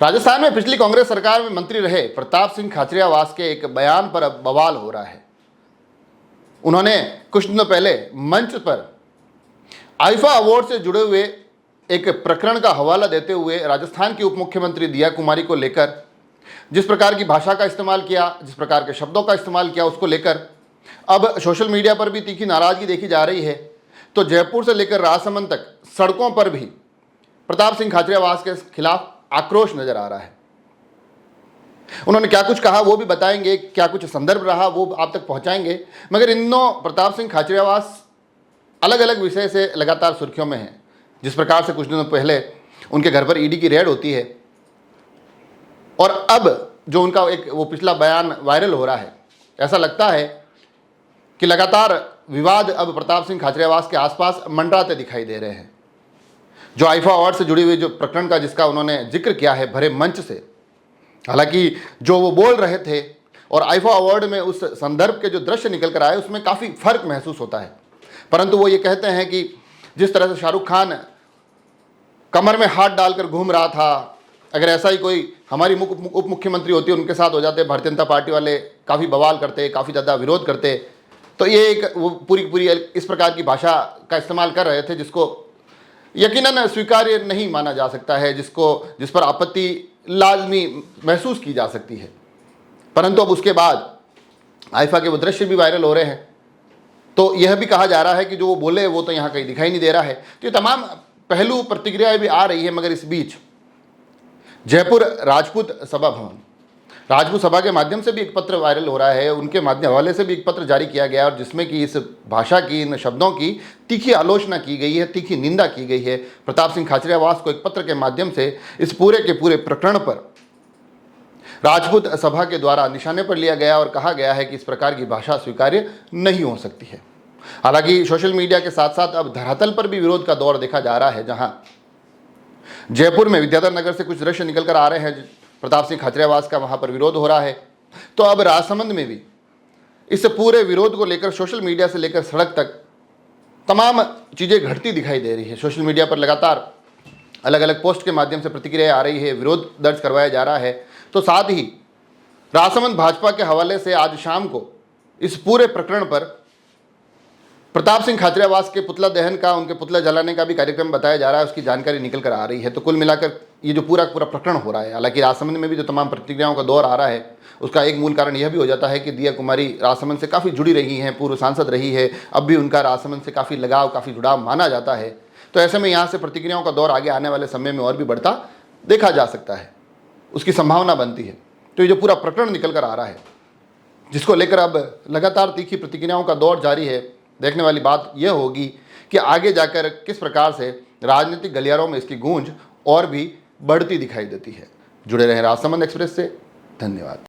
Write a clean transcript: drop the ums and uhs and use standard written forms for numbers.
राजस्थान में पिछली कांग्रेस सरकार में मंत्री रहे प्रताप सिंह खाचरियावास के एक बयान पर अब बवाल हो रहा है। उन्होंने कुछ दिनों पहले मंच पर आईफा अवार्ड से जुड़े हुए एक प्रकरण का हवाला देते हुए राजस्थान की उप मुख्यमंत्री दिया कुमारी को लेकर जिस प्रकार की भाषा का इस्तेमाल किया, जिस प्रकार के शब्दों का इस्तेमाल किया, उसको लेकर अब सोशल मीडिया पर भी तीखी नाराजगी देखी जा रही है। तो जयपुर से लेकर राजसमंद तक सड़कों पर भी प्रताप सिंह खाचरियावास के खिलाफ आक्रोश नजर आ रहा है। उन्होंने क्या कुछ कहा वो भी बताएंगे, क्या कुछ संदर्भ रहा वो आप तक पहुंचाएंगे। मगर इन दिनों प्रताप सिंह खाचरियावास अलग अलग विषय से लगातार सुर्खियों में हैं। जिस प्रकार से कुछ दिनों पहले उनके घर पर ईडी की रेड होती है और अब जो उनका एक वो पिछला बयान वायरल हो रहा है, ऐसा लगता है कि लगातार विवाद अब प्रताप सिंह खाचरियावास के आसपास मंडराते दिखाई दे रहे हैं। जो आईफा अवार्ड से जुड़ी हुई जो प्रकरण का जिसका उन्होंने जिक्र किया है भरे मंच से, हालांकि जो वो बोल रहे थे और आईफा अवार्ड में उस संदर्भ के जो दृश्य निकल कर आए उसमें काफ़ी फर्क महसूस होता है। परंतु वो ये कहते हैं कि जिस तरह से शाहरुख खान कमर में हाथ डालकर घूम रहा था, अगर ऐसा ही कोई हमारी उप मुख्यमंत्री होती, उनके साथ हो जाते, भारतीय जनता पार्टी वाले काफ़ी बवाल करते, काफ़ी ज़्यादा विरोध करते, तो ये एक वो पूरी इस प्रकार की भाषा का इस्तेमाल कर रहे थे जिसको यकीनन स्वीकार्य नहीं माना जा सकता है, जिस पर आपत्ति लाजमी महसूस की जा सकती है। परंतु अब उसके बाद आईफा के वो दृश्य भी वायरल हो रहे हैं, तो यह भी कहा जा रहा है कि जो वो बोले वो तो यहाँ कहीं दिखाई नहीं दे रहा है। तो ये तमाम पहलू प्रतिक्रियाएं भी आ रही है। मगर इस बीच जयपुर राजपूत सभा भवन, राजपूत सभा के माध्यम से भी एक पत्र वायरल हो रहा है, उनके माध्यम हवाले से भी एक पत्र जारी किया गया और जिसमें कि इस भाषा की, इन शब्दों की तीखी आलोचना की गई है, तीखी निंदा की गई है। प्रताप सिंह खाचरियावास को एक पत्र के माध्यम से इस पूरे के पूरे प्रकरण पर राजपूत सभा के द्वारा निशाने पर लिया गया और कहा गया है कि इस प्रकार की भाषा स्वीकार्य नहीं हो सकती है। हालांकि सोशल मीडिया के साथ साथ अब धरातल पर भी विरोध का दौर देखा जा रहा है, जहां जयपुर में विद्याधर नगर से कुछ दृश्य निकल कर आ रहे हैं, प्रताप सिंह खाचरियावास का वहां पर विरोध हो रहा है। तो अब राजसमंद में भी इस पूरे विरोध को लेकर सोशल मीडिया से लेकर सड़क तक तमाम चीज़ें घटती दिखाई दे रही है। सोशल मीडिया पर लगातार अलग अलग पोस्ट के माध्यम से प्रतिक्रिया आ रही है, विरोध दर्ज करवाया जा रहा है। तो साथ ही राजसमंद भाजपा के हवाले से आज शाम को इस पूरे प्रकरण पर प्रताप सिंह खाचरियावास के पुतला दहन का, उनके पुतला जलाने का भी कार्यक्रम बताया जा रहा है, उसकी जानकारी निकल कर आ रही है। तो कुल मिलाकर ये जो पूरा प्रकरण हो रहा है, हालांकि राजसमंद में भी जो तमाम प्रतिक्रियाओं का दौर आ रहा है, उसका एक मूल कारण यह भी हो जाता है कि दिया कुमारी राजसमंद से काफ़ी जुड़ी रही हैं, पूर्व सांसद रही है, अब भी उनका राजसमंद से काफ़ी लगाव, काफ़ी जुड़ाव माना जाता है। तो ऐसे में यहाँ से प्रतिक्रियाओं का दौर आगे आने वाले समय में और भी बढ़ता देखा जा सकता है, उसकी संभावना बनती है। तो ये जो पूरा प्रकरण निकल कर आ रहा है, जिसको लेकर अब लगातार तीखी प्रतिक्रियाओं का दौर जारी है, देखने वाली बात यह होगी कि आगे जाकर किस प्रकार से राजनीतिक गलियारों में इसकी गूंज और भी बढ़ती दिखाई देती है। जुड़े रहें राजसमंद एक्सप्रेस से। धन्यवाद।